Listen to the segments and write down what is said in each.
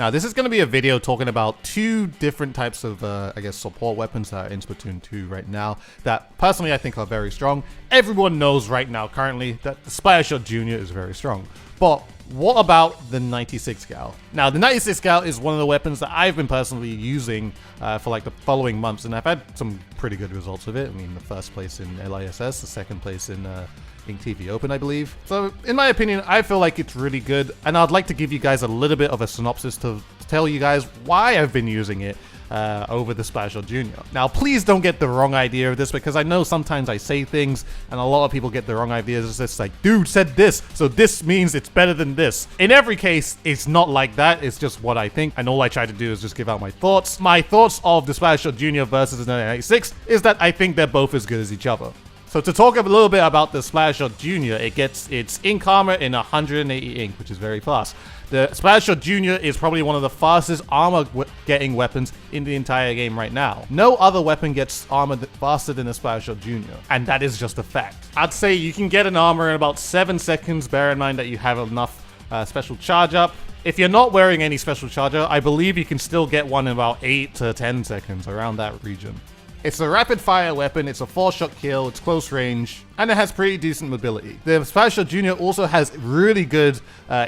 Now, this is going to be a video talking about two different types of, I guess, support weapons that are in Splatoon 2 right now that personally I think are very strong. Everyone knows right now currently that the Splattershot Jr is very strong. But what about the 96 cal? Now, the 96 cal is one of the weapons that I've been personally using for like the following months, and I've had some pretty good results with it. I mean, the first place in LISS, the second place in TV Open, I believe. So, in my opinion, I feel like it's really good, and I'd like to give you guys a little bit of a synopsis to tell you guys why I've been using it over the Splattershot Jr. Now, please don't get the wrong idea of this, because I know sometimes I say things and a lot of people get the wrong ideas. It's just like, dude said this, so this means it's better than this. In every case, it's not like that. It's just what I think, and all I try to do is just give out my thoughts. My thoughts of the Splattershot Jr versus the 96 is that I think they're both as good as each other. So to talk a little bit about the Splattershot Jr, it gets its ink armor in 180 ink, which is very fast. The Splattershot Jr is probably one of the fastest armor getting weapons in the entire game right now. No other weapon gets armor faster than the Splattershot Jr, and that is just a fact. I'd say you can get an armor in about 7 seconds, bear in mind that you have enough special charge up. If you're not wearing any special charger, I believe you can still get one in about 8 to 10 seconds, around that region. It's a rapid fire weapon, it's a 4-shot kill, it's close range, and it has pretty decent mobility. The Splattershot Jr also has really good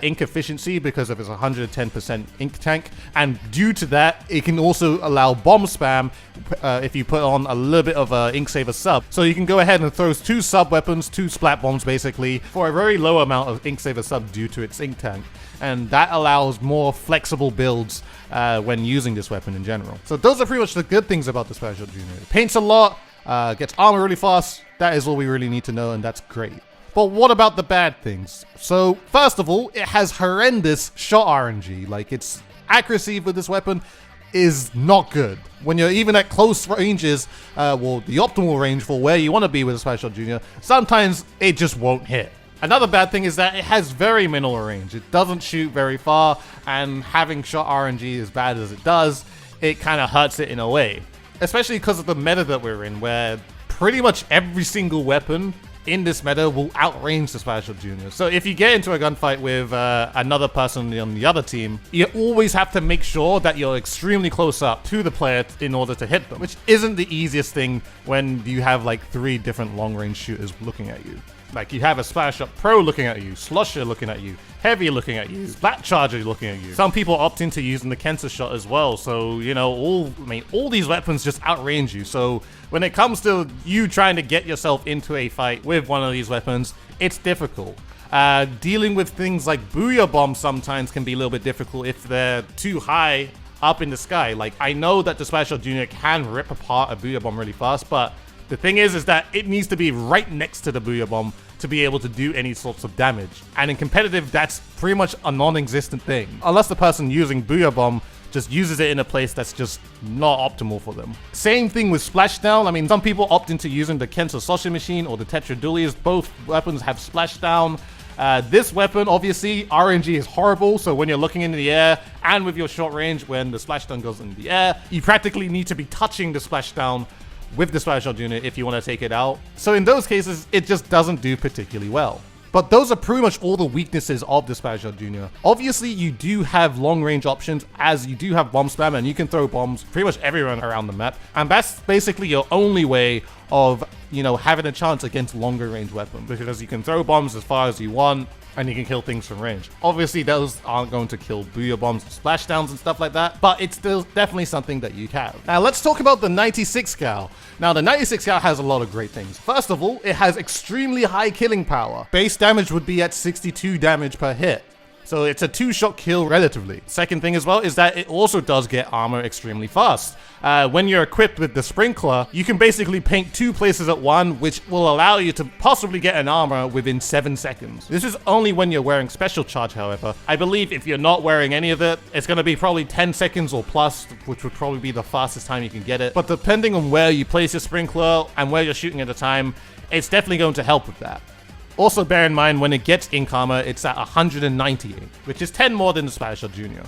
ink efficiency because of its 110% ink tank, and due to that, it can also allow bomb spam if you put on a little bit of a ink saver sub. So you can go ahead and throw 2 sub weapons, 2 splat bombs basically, for a very low amount of ink saver sub due to its ink tank. And that allows more flexible builds when using this weapon in general. So those are pretty much the good things about the Splattershot Jr. It paints a lot, gets armor really fast. That is all we really need to know, and that's great. But what about the bad things? So first of all, it has horrendous shot RNG. Like, its accuracy with this weapon is not good. When you're even at close ranges, well, the optimal range for where you want to be with the Splattershot Jr, sometimes it just won't hit. Another bad thing is that it has very minimal range. It doesn't shoot very far, and having shot RNG as bad as it does, it kind of hurts it in a way. Especially because of the meta that we're in, where pretty much every single weapon in this meta will outrange the Splattershot Jr. So if you get into a gunfight with another person on the other team, you always have to make sure that you're extremely close up to the player in order to hit them, which isn't the easiest thing when you have like 3 different long-range shooters looking at you. Like, you have a Splattershot Pro looking at you, Slusher looking at you, Heavy looking at you, Splat Charger looking at you. Some people opt into using the Kenta shot as well, so, you know, all these weapons just outrange you. So when it comes to you trying to get yourself into a fight with one of these weapons, it's difficult. Dealing with things like Booyah Bombs sometimes can be a little bit difficult if they're too high up in the sky. Like, I know that the Splattershot Jr can rip apart a Booyah Bomb really fast, but the thing is that it needs to be right next to the Booyah Bomb to be able to do any sorts of damage. And in competitive, that's pretty much a non-existent thing. Unless the person using Booyah Bomb just uses it in a place that's just not optimal for them. Same thing with Splashdown. I mean, some people opt into using the Kenta Sausage Machine or the Tetra Dualies. Both weapons have Splashdown. This weapon, obviously, RNG is horrible, so when you're looking into the air and with your short range, when the Splashdown goes in the air, you practically need to be touching the Splashdown with the Splattershot Jr if you want to take it out. So in those cases, it just doesn't do particularly well. But those are pretty much all the weaknesses of the Splattershot Jr. Obviously, you do have long-range options, as you do have bomb spam, and you can throw bombs pretty much everywhere around the map. And that's basically your only way of, you know, having a chance against longer-range weapons, because you can throw bombs as far as you want, and you can kill things from range. Obviously, those aren't going to kill Booyah Bombs, Splashdowns, and stuff like that, but it's still definitely something that you have. Now, let's talk about the 96 cal. Now, the 96 cal has a lot of great things. First of all, it has extremely high killing power. Base damage would be at 62 damage per hit. So it's a 2-shot kill relatively. Second thing as well is that it also does get armor extremely fast. When you're equipped with the Sprinkler, you can basically paint 2 places at one, which will allow you to possibly get an armor within 7 seconds. This is only when you're wearing Special Charge, however. I believe if you're not wearing any of it, it's going to be probably 10 seconds or plus, which would probably be the fastest time you can get it. But depending on where you place your Sprinkler and where you're shooting at the time, it's definitely going to help with that. Also bear in mind, when it gets ink armor, it's at 190 ink, which is 10 more than the Splattershot Jr.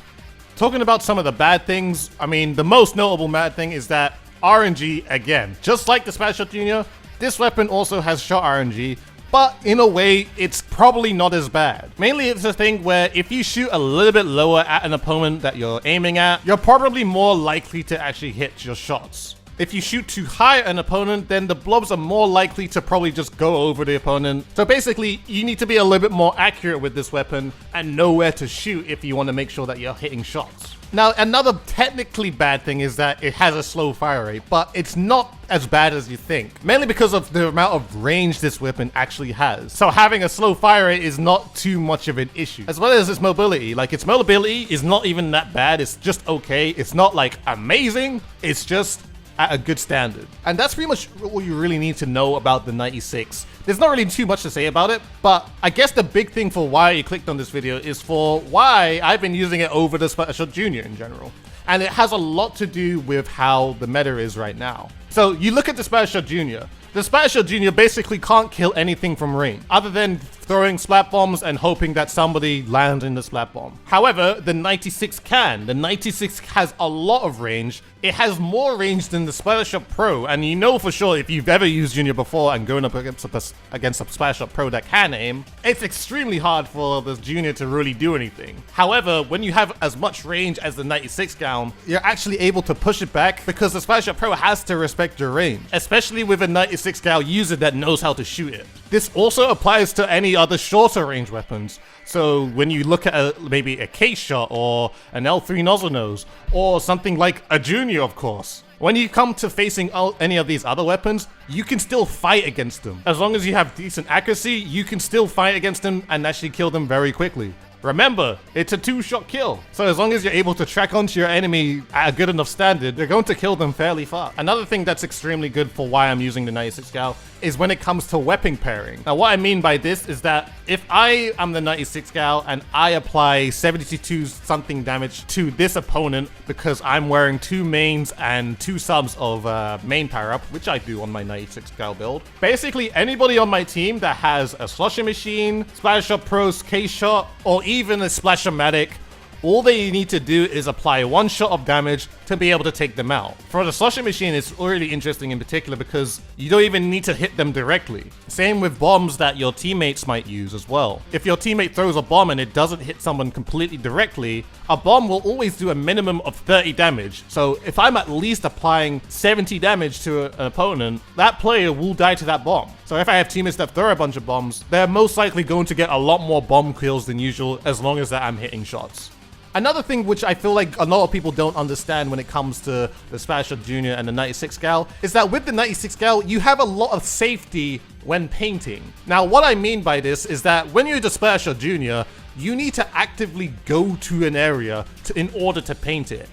Talking about some of the bad things, I mean, the most notable bad thing is that RNG, again, just like the Splattershot Jr, this weapon also has shot RNG, but in a way, it's probably not as bad. Mainly it's a thing where if you shoot a little bit lower at an opponent that you're aiming at, you're probably more likely to actually hit your shots. If you shoot too high at an opponent, then the blobs are more likely to probably just go over the opponent. So basically, you need to be a little bit more accurate with this weapon and know where to shoot if you want to make sure that you're hitting shots. Now, another technically bad thing is that it has a slow fire rate, but it's not as bad as you think, mainly because of the amount of range this weapon actually has. So having a slow fire rate is not too much of an issue. As well as its mobility. Like, its mobility is not even that bad, it's just okay. It's not like amazing, it's just at a good standard. And that's pretty much all you really need to know about the 96. There's not really too much to say about it, but I guess the big thing for why you clicked on this video is for why I've been using it over the Splattershot Jr in general. And it has a lot to do with how the meta is right now. So you look at the Splattershot Jr. The Splattershot Jr. basically can't kill anything from range, other than throwing splat bombs and hoping that somebody lands in the splat bomb. However, the 96 can. The 96 has a lot of range. It has more range than the Splattershot Pro, and you know for sure if you've ever used Junior before and going up against a Splattershot Pro that can aim, it's extremely hard for the Junior to really do anything. However, when you have as much range as the 96 gown, you're actually able to push it back because the Splattershot Pro has to respect your range, especially with a 96 gown user that knows how to shoot it. This also applies to any other shorter range weapons. So when you look at maybe a K-Shot or an L3 nozzle nose or something like a Junior, of course. When you come to facing any of these other weapons, you can still fight against them. As long as you have decent accuracy, you can still fight against them and actually kill them very quickly. Remember, it's a 2-shot kill. So as long as you're able to track onto your enemy at a good enough standard, you're going to kill them fairly fast. Another thing that's extremely good for why I'm using the 96 gal is when it comes to weapon pairing. Now what I mean by this is that if I am the 96 gal and I apply 72 something damage to this opponent because I'm wearing 2 mains and 2 subs of main power up, which I do on my 96 gal build, basically anybody on my team that has a Slusher Machine, Splattershot Pros, K-Shot, or even a Splashomatic, all they need to do is apply 1 shot of damage to be able to take them out. For the Slusher Machine, it's really interesting in particular because you don't even need to hit them directly. Same with bombs that your teammates might use as well. If your teammate throws a bomb and it doesn't hit someone completely directly, a bomb will always do a minimum of 30 damage. So if I'm at least applying 70 damage to an opponent, that player will die to that bomb. So if I have teammates that throw a bunch of bombs, they're most likely going to get a lot more bomb kills than usual as long as that I'm hitting shots. Another thing which I feel like a lot of people don't understand when it comes to the Splattershot Jr. and the 96 gal is that with the 96 gal, you have a lot of safety when painting. Now, what I mean by this is that when you're the Splattershot Jr., you need to actively go to an area in order to paint it.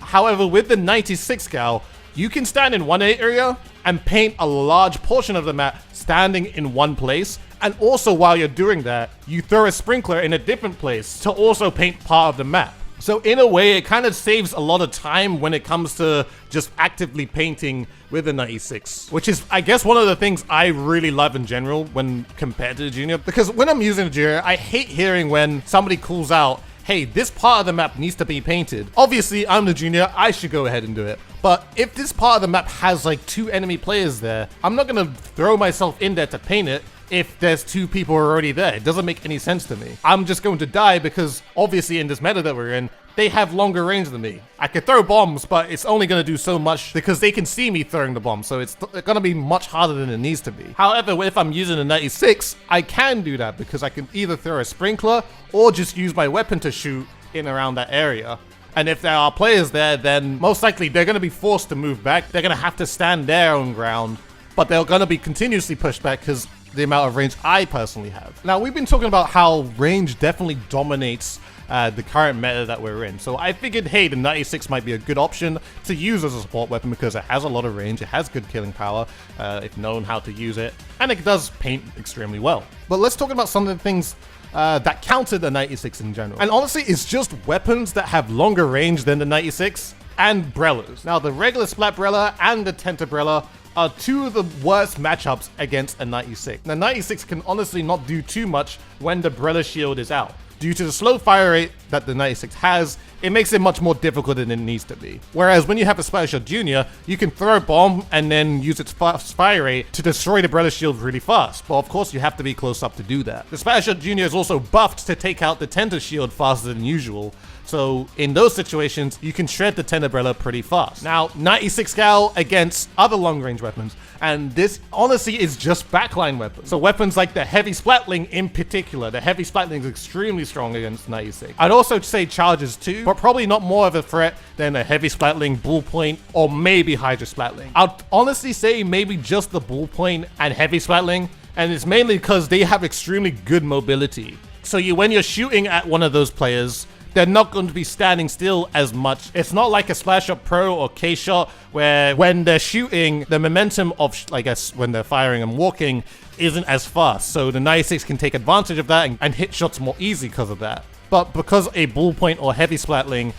However, with the 96 gal, you can stand in one area and paint a large portion of the map standing in one place. And also while you're doing that, you throw a sprinkler in a different place to also paint part of the map. So in a way, it kind of saves a lot of time when it comes to just actively painting with the 96. Which is, I guess, one of the things I really love in general when compared to the Junior. Because when I'm using the Junior, I hate hearing when somebody calls out, hey, this part of the map needs to be painted. Obviously, I'm the Junior, I should go ahead and do it. But if this part of the map has like 2 enemy players there, I'm not gonna throw myself in there to paint it if there's 2 people already there. It doesn't make any sense to me. I'm just going to die because obviously in this meta that we're in, they have longer range than me. I could throw bombs, but it's only going to do so much because they can see me throwing the bomb, so it's going to be much harder than it needs to be. However, if I'm using a 96, I can do that because I can either throw a sprinkler or just use my weapon to shoot in around that area. And if there are players there, then most likely they're going to be forced to move back. They're going to have to stand their own ground, but they're going to be continuously pushed back because the amount of range I personally have. Now, we've been talking about how range definitely dominates the current meta that we're in. So I figured, hey, the 96 might be a good option to use as a support weapon because it has a lot of range, it has good killing power, if known how to use it, and it does paint extremely well. But let's talk about some of the things that counter the 96 in general. And honestly, it's just weapons that have longer range than the 96 and Brellas. Now, the regular Splat Brella and the Tentabrella are 2 of the worst matchups against a 96. The 96 can honestly not do too much when the Brella shield is out. due to the slow fire rate that the 96 has, it makes it much more difficult than it needs to be. Whereas when you have a Splattershot Jr, you can throw a bomb and then use its fast fire rate to destroy the Brella shield really fast. But of course, you have to be close up to do that. The Splattershot Jr is also buffed to take out the Tender shield faster than usual. So in those situations, you can shred the Tender Brella pretty fast. Now, 96 Gal against other long-range weapons, and this honestly is just backline weapons. So weapons like the Heavy Splatling in particular, the Heavy Splatling is extremely strong against 96. I'd also say Charges too, but probably not more of a threat than a Heavy Splatling, Bull Point, or maybe Hydra Splatling. I'd honestly say maybe just the Bull Point and Heavy Splatling, and it's mainly because they have extremely good mobility. So when you're shooting at one of those players, they're not going to be standing still as much. It's not like a Splattershot Pro or K-Shot where when they're shooting, the momentum of, I guess, when they're firing and walking isn't as fast. So the 96 can take advantage of that and hit shots more easy because of that. But because a Bull Point or Heavy Splatling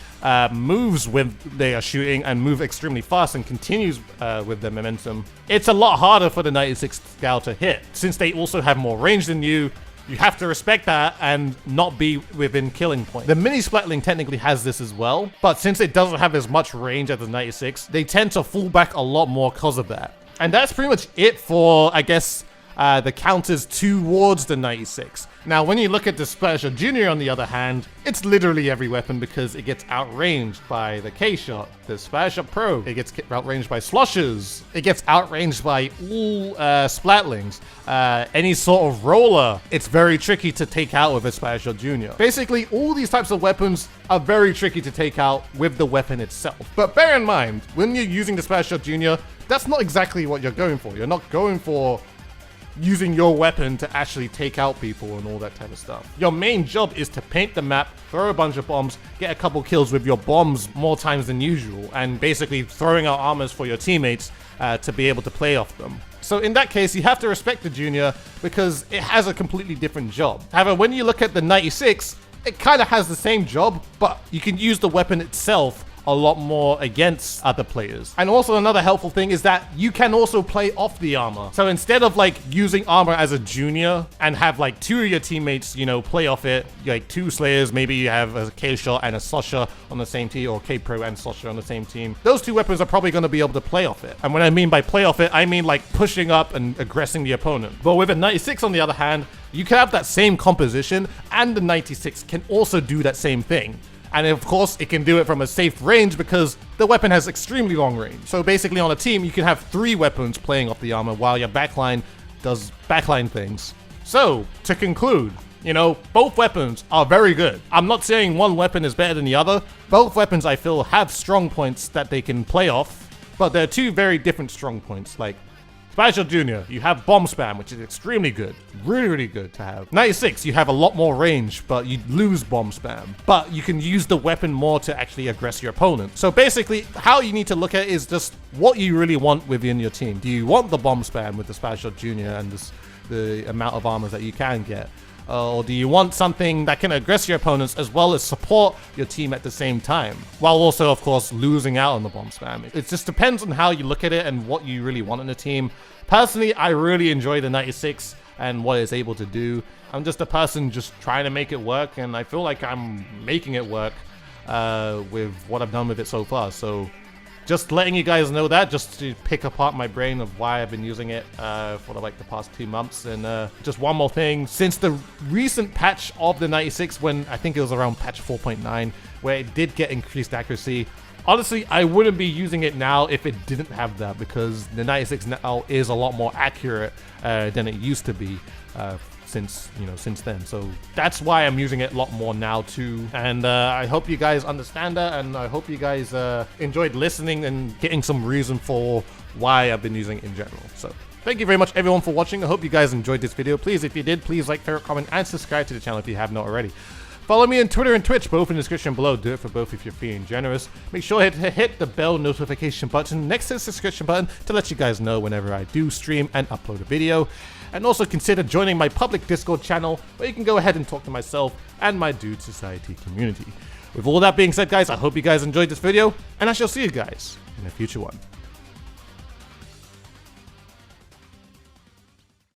moves when they are shooting and move extremely fast and continues with their momentum, it's a lot harder for the 96 Gal to hit. Since they also have more range than you, you have to respect that and not be within killing point. The Mini Splatling technically has this as well, but since it doesn't have as much range as the 96, they tend to fall back a lot more because of that. And that's pretty much it for, I guess, the counters towards the 96. Now, when you look at the Splattershot Jr, on the other hand, it's literally every weapon because it gets outranged by the K-Shot, the Splattershot Pro, it gets outranged by Sloshes, it gets outranged by all Splatlings, any sort of roller. It's very tricky to take out with a Splattershot Jr. Basically, all these types of weapons are very tricky to take out with the weapon itself. But bear in mind, when you're using the Splattershot Jr, that's not exactly what you're going for. You're not going for using your weapon to actually take out people and all that type of stuff. Your main job is to paint the map, throw a bunch of bombs, get a couple kills with your bombs more times than usual, and basically throwing out armors for your teammates to be able to play off them. So in that case, you have to respect the Junior because it has a completely different job. However, when you look at the 96, it kind of has the same job, but you can use the weapon itself a lot more against other players. And also another helpful thing is that you can also play off the armor. So instead of like using armor as a junior and have like two of your teammates, you know, play off it, like two Slayers, maybe you have a K-Shot and a Slosher on the same team, or K-Pro and Slosher on the same team. Those two weapons are probably going to be able to play off it. And when I mean by play off it, I mean like pushing up and aggressing the opponent. But with a 96 on the other hand, you can have that same composition and the 96 can also do that same thing. And of course, it can do it from a safe range because the weapon has extremely long range. So basically on a team, you can have 3 weapons playing off the armor while your backline does backline things. So, to conclude, you know, both weapons are very good. I'm not saying one weapon is better than the other. Both weapons, I feel, have strong points that they can play off, but they're 2 very different strong points. Like, Splattershot Jr, you have bomb spam, which is extremely good. Really, really good to have. 96, you have a lot more range, but you lose bomb spam. But you can use the weapon more to actually aggress your opponent. So basically, how you need to look at it is just what you really want within your team. Do you want the bomb spam with the Splattershot Jr and the amount of armors that you can get? Or do you want something that can aggress your opponents as well as support your team at the same time? While also, of course, losing out on the bomb spam. It just depends on how you look at it and what you really want in a team. Personally, I really enjoy the 96 and what it's able to do. I'm just a person just trying to make it work, and I feel like I'm making it work with what I've done with it so far. So just letting you guys know that, just to pick apart my brain of why I've been using it for like the past 2 months. And just one more thing, since the recent patch of the 96, when I think it was around patch 4.9, where it did get increased accuracy, honestly, I wouldn't be using it now if it didn't have that, because the 96 now is a lot more accurate than it used to be since then. So that's why I'm using it a lot more now too. And I hope you guys understand that, and I hope you guys enjoyed listening and getting some reason for why I've been using it in general. So thank you very much everyone for watching. I hope you guys enjoyed this video. Please, if you did, please like, favorite, comment, and subscribe to the channel if you have not already. Follow me on Twitter and Twitch, both in the description below. Do it for both if you're feeling generous. Make sure to hit the bell notification button next to the subscription button to let you guys know whenever I do stream and upload a video. And also consider joining my public Discord channel, where you can go ahead and talk to myself and my Dude Society community. With all that being said, guys, I hope you guys enjoyed this video, and I shall see you guys in a future one.